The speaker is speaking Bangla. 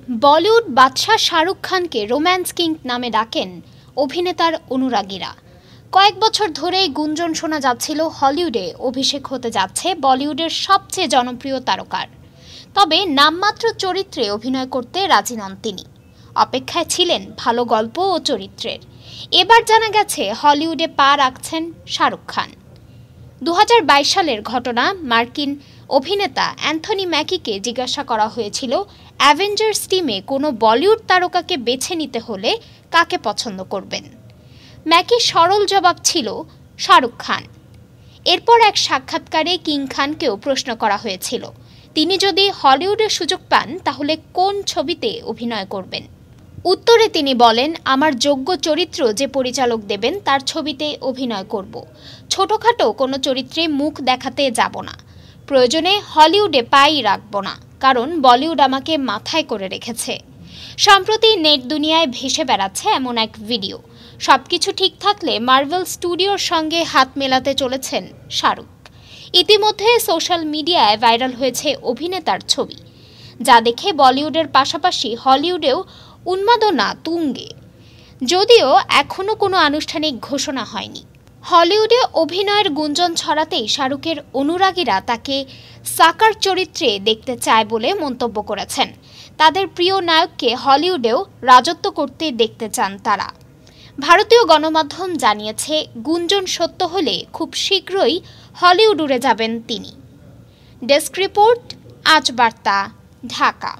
বলিউড বাদশাহ শাহরুখ খানকে রোম্যান্স কিং নামে ডাকেন অভিনেতার অনুরাগীরা। কয়েক বছর ধরেই গুঞ্জন শোনা যাচ্ছিল হলিউডে অভিষেক হতে যাচ্ছে বলিউডের সবচেয়ে জনপ্রিয় তারকার। তবে নামমাত্র চরিত্রে অভিনয় করতে রাজি নন তিনি। অপেক্ষায় ছিলেন ভালো গল্প ও চরিত্রের। এবার জানা গেছে হলিউডে পা রাখছেন শাহরুখ খান। 2022 সালের ঘটনা। মার্কিন অভিনেতা অ্যান্থনি ম্যাকিকে জিজ্ঞাসা করা হয়েছিল অ্যাভেঞ্জার্স টিমে কোনো বলিউড তারকাকে বেছে নিতে হলে কাকে পছন্দ করবেন। ম্যাকির সরল জবাব ছিল শাহরুখ খান। এরপর এক সাক্ষাৎকারে কিং খানকেও প্রশ্ন করা হয়েছিল তিনি যদি হলিউডে সুযোগ পান তাহলে কোন ছবিতে অভিনয় করবেন। উত্তরে তিনি বলেন, আমার যোগ্য চরিত্র যে পরিচালক দেবেন তার ছবিতে অভিনয় করব। ছোটখাটো কোনো চরিত্রে মুখ দেখাতে যাব না। প্রয়োজনে হলিউডে পাই রাখব না, কারণ বলিউড আমাকে মাথায় করে রেখেছে। সম্প্রতি নেট দুনিয়ায় ভেসে বেড়াচ্ছে এমন এক ভিডিও। সবকিছু ঠিক থাকলে মার্ভেল স্টুডিওর সঙ্গে হাত মেলাতে চলেছেন শাহরুখ। ইতিমধ্যে সোশ্যাল মিডিয়ায় ভাইরাল হয়েছে অভিনেতার ছবি, যা দেখে বলিউডের পাশাপাশি হলিউডেও উন্মাদনা তুঙ্গে। যদিও এখনও কোনো আনুষ্ঠানিক ঘোষণা হয়নি। হলিউডে অভিনয়ের গুঞ্জন ছড়াতেই শাহরুখের অনুরাগীরা তাকে সাকার চরিত্রে দেখতে চায় বলে মন্তব্য করেছেন। তাদের প্রিয় নায়ককে হলিউডেও রাজত্ব করতে দেখতে চান তারা। ভারতীয় গণমাধ্যম জানিয়েছে, গুঞ্জন সত্য হলে খুব শীঘ্রই হলিউড উড়ে যাবেন তিনি। ডেস্ক রিপোর্ট, আজ বার্তা, ঢাকা।